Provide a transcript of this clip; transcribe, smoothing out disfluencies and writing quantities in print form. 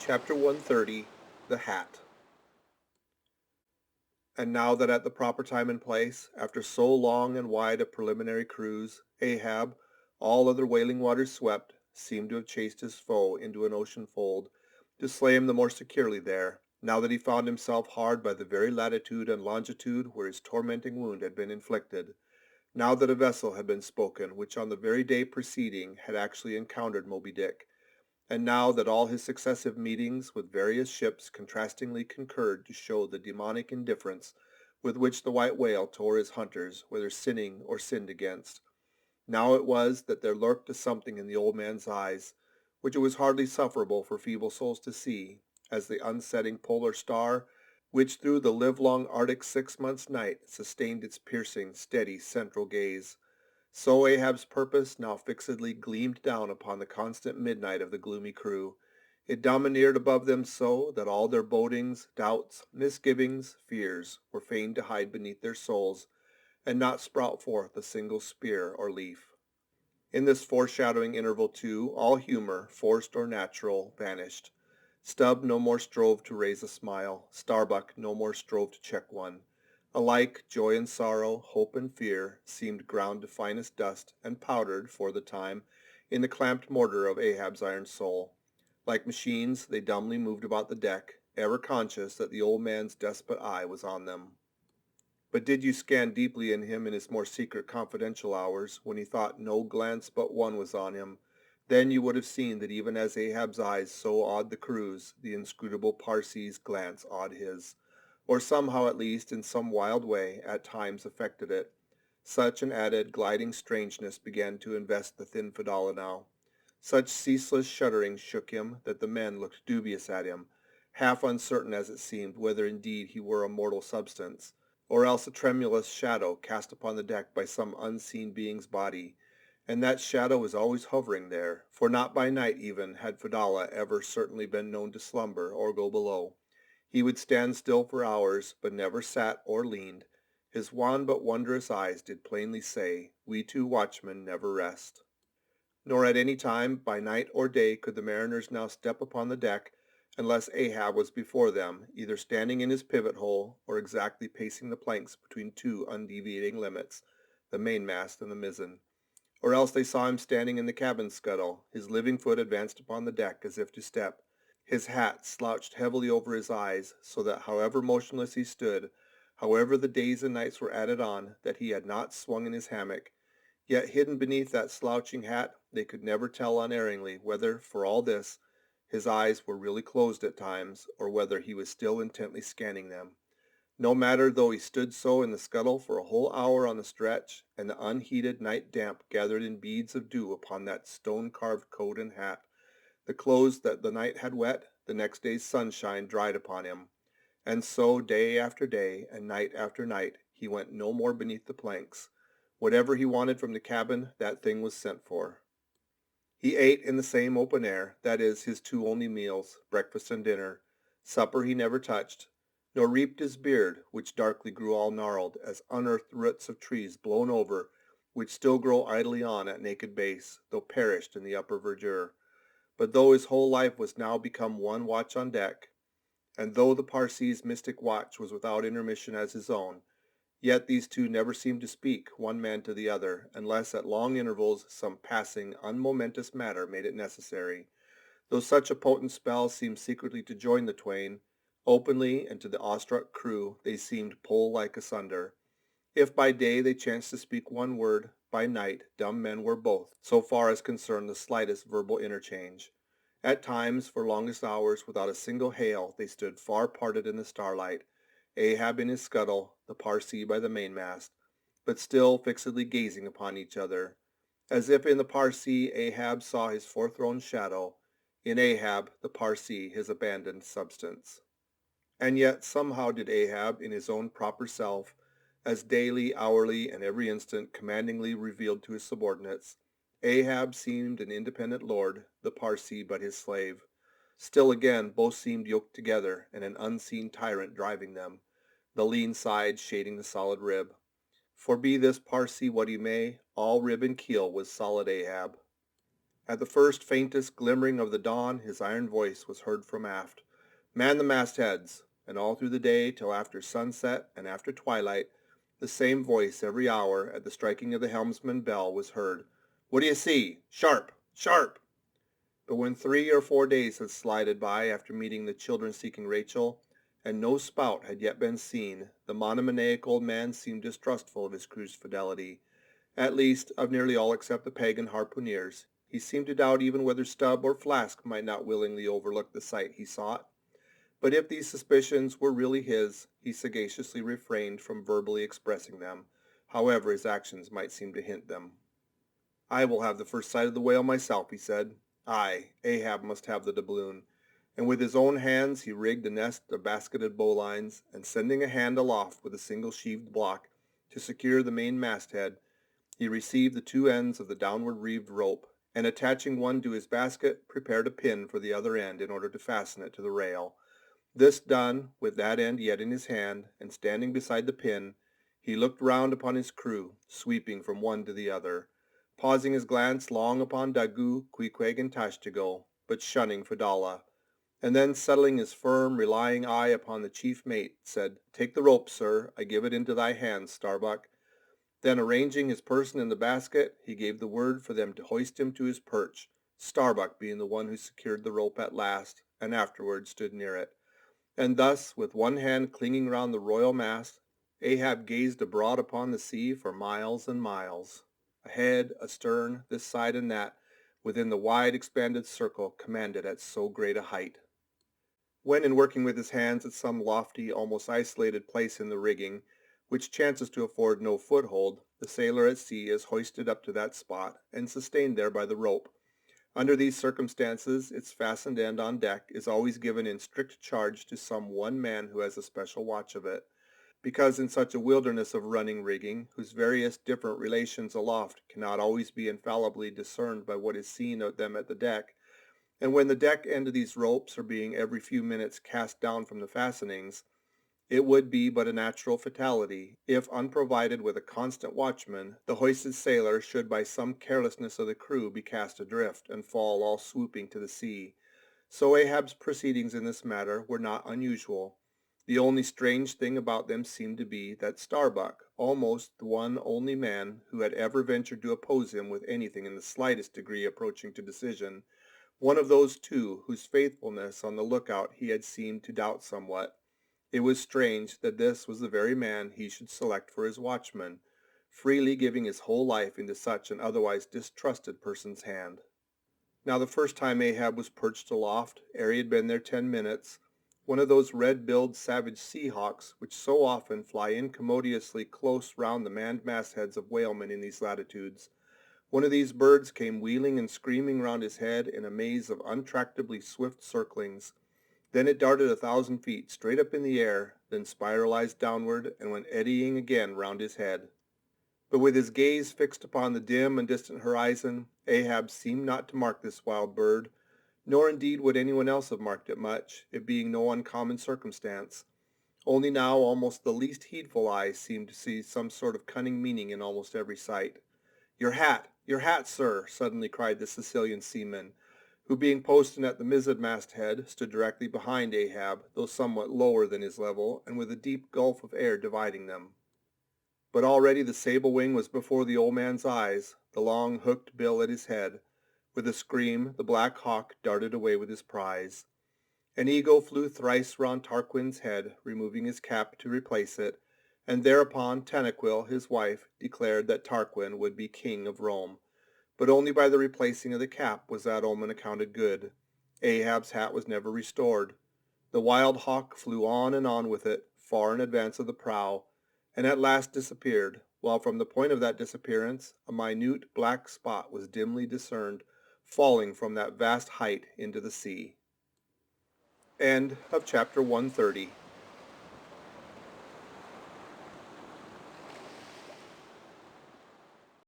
Chapter 130 The Hat. And now that at the proper time and place, after so long and wide a preliminary cruise, Ahab, all other wailing waters swept, seemed to have chased his foe into an ocean fold, to slay him the more securely there, now that he found himself hard by the very latitude and longitude where his tormenting wound had been inflicted, now that a vessel had been spoken which on the very day preceding had actually encountered Moby Dick, and now that all his successive meetings with various ships contrastingly concurred to show the demonic indifference with which the white whale tore his hunters, whether sinning or sinned against, now it was that there lurked a something in the old man's eyes, which it was hardly sufferable for feeble souls to see, as the unsetting polar star, which through the livelong Arctic 6 months' night sustained its piercing, steady, central gaze. So Ahab's purpose now fixedly gleamed down upon the constant midnight of the gloomy crew. It domineered above them so that all their bodings, doubts, misgivings, fears were fain to hide beneath their souls, and not sprout forth a single spear or leaf. In this foreshadowing interval, too, all humor, forced or natural, vanished. Stubb no more strove to raise a smile. Starbuck no more strove to check one. Alike joy and sorrow, hope and fear, seemed ground to finest dust and powdered, for the time, in the clamped mortar of Ahab's iron soul. Like machines, they dumbly moved about the deck, ever conscious that the old man's despot eye was on them. But did you scan deeply in him in his more secret confidential hours, when he thought no glance but one was on him, then you would have seen that even as Ahab's eyes so awed the crew's, the inscrutable Parsee's glance awed his, or somehow at least in some wild way at times affected it. Such an added, gliding strangeness began to invest the thin Fedallah now. Such ceaseless shudderings shook him that the men looked dubious at him, half uncertain as it seemed whether indeed he were a mortal substance, or else a tremulous shadow cast upon the deck by some unseen being's body, and that shadow was always hovering there, for not by night even had Fedallah ever certainly been known to slumber or go below. He would stand still for hours, but never sat or leaned. His wan but wondrous eyes did plainly say, "We two watchmen never rest." Nor at any time, by night or day, could the mariners now step upon the deck, unless Ahab was before them, either standing in his pivot hole, or exactly pacing the planks between two undeviating limits, the mainmast and the mizzen. Or else they saw him standing in the cabin scuttle, his living foot advanced upon the deck as if to step, his hat slouched heavily over his eyes, so that however motionless he stood, however the days and nights were added on that he had not swung in his hammock, yet hidden beneath that slouching hat they could never tell unerringly whether, for all this, his eyes were really closed at times, or whether he was still intently scanning them. No matter though he stood so in the scuttle for a whole hour on the stretch, and the unheated night damp gathered in beads of dew upon that stone-carved coat and hat, the clothes that the night had wet, the next day's sunshine dried upon him, and so day after day and night after night he went no more beneath the planks. Whatever he wanted from the cabin, that thing was sent for. He ate in the same open air, that is, his two only meals, breakfast and dinner. Supper he never touched, nor reaped his beard, which darkly grew all gnarled, as unearthed roots of trees blown over, which still grow idly on at naked base, though perished in the upper verdure. But though his whole life was now become one watch on deck, and though the Parsee's mystic watch was without intermission as his own, yet these two never seemed to speak, one man to the other, unless at long intervals some passing, unmomentous matter made it necessary. Though such a potent spell seemed secretly to join the twain, openly and to the awestruck crew they seemed pole-like asunder. If by day they chanced to speak one word, by night dumb men were both, so far as concerned the slightest verbal interchange. At times, for longest hours, without a single hail, they stood far parted in the starlight, Ahab in his scuttle, the Parsee by the mainmast, but still fixedly gazing upon each other, as if in the Parsee Ahab saw his forethrown shadow, in Ahab the Parsee his abandoned substance. And yet somehow did Ahab, in his own proper self, as daily, hourly, and every instant commandingly revealed to his subordinates, Ahab seemed an independent lord, the Parsee but his slave. Still again both seemed yoked together, and an unseen tyrant driving them, the lean side shading the solid rib. For be this Parsee what he may, all rib and keel was solid Ahab. At the first faintest glimmering of the dawn, his iron voice was heard from aft. "Man the mastheads!" And all through the day, till after sunset and after twilight, the same voice every hour at the striking of the helmsman bell was heard. "What do you see? Sharp! Sharp!" But when 3 or 4 days had slided by after meeting the children seeking Rachel, and no spout had yet been seen, the monomaniac old man seemed distrustful of his crew's fidelity, at least of nearly all except the pagan harpooneers. He seemed to doubt even whether Stubb or Flask might not willingly overlook the sight he sought. But if these suspicions were really his, he sagaciously refrained from verbally expressing them, however his actions might seem to hint them. "I will have the first sight of the whale myself," he said. "Aye, Ahab must have the doubloon." And with his own hands he rigged a nest of basketed bowlines, and sending a hand aloft with a single sheaved block to secure the main masthead, he received the two ends of the downward reeved rope, and attaching one to his basket, prepared a pin for the other end in order to fasten it to the rail. This done, with that end yet in his hand, and standing beside the pin, he looked round upon his crew, sweeping from one to the other, pausing his glance long upon Daggoo, Queequeg, and Tashtego, but shunning Fedallah, and then settling his firm, relying eye upon the chief mate, said, "Take the rope, sir, I give it into thy hands, Starbuck." Then arranging his person in the basket, he gave the word for them to hoist him to his perch, Starbuck being the one who secured the rope at last, and afterwards stood near it. And thus, with one hand clinging round the royal mast, Ahab gazed abroad upon the sea for miles and miles, ahead, astern, this side and that, within the wide expanded circle commanded at so great a height. When in working with his hands at some lofty, almost isolated place in the rigging, which chances to afford no foothold, the sailor at sea is hoisted up to that spot and sustained there by the rope. Under these circumstances, its fastened end on deck is always given in strict charge to some one man who has a special watch of it, because in such a wilderness of running rigging, whose various different relations aloft cannot always be infallibly discerned by what is seen of them at the deck, and when the deck end of these ropes are being every few minutes cast down from the fastenings, it would be but a natural fatality, if unprovided with a constant watchman, the hoisted sailor should by some carelessness of the crew be cast adrift, and fall all swooping to the sea. So Ahab's proceedings in this matter were not unusual. The only strange thing about them seemed to be that Starbuck, almost the one only man who had ever ventured to oppose him with anything in the slightest degree approaching to decision, one of those two whose faithfulness on the lookout he had seemed to doubt somewhat, it was strange that this was the very man he should select for his watchman, freely giving his whole life into such an otherwise distrusted person's hand. Now the first time Ahab was perched aloft, ere he had been there 10 minutes, one of those red-billed savage sea-hawks which so often fly incommodiously close round the manned mastheads of whalemen in these latitudes, one of these birds came wheeling and screaming round his head in a maze of untractably swift circlings. Then it darted 1,000 feet straight up in the air, then spiralized downward and went eddying again round his head. But with his gaze fixed upon the dim and distant horizon, Ahab seemed not to mark this wild bird, nor indeed would anyone else have marked it much, it being no uncommon circumstance. Only now almost the least heedful eye seemed to see some sort of cunning meaning in almost every sight. Your hat, sir!" suddenly cried the Sicilian seaman, who being posted at the mizzen-mast head, stood directly behind Ahab, though somewhat lower than his level, and with a deep gulf of air dividing them. But already the sable wing was before the old man's eyes, the long hooked bill at his head. With a scream, the black hawk darted away with his prize. An eagle flew thrice round Tarquin's head, removing his cap to replace it, and thereupon Tanaquil, his wife, declared that Tarquin would be king of Rome. But only by the replacing of the cap was that omen accounted good. Ahab's hat was never restored. The wild hawk flew on and on with it, far in advance of the prow, and at last disappeared, while from the point of that disappearance a minute black spot was dimly discerned, falling from that vast height into the sea. End of chapter 130.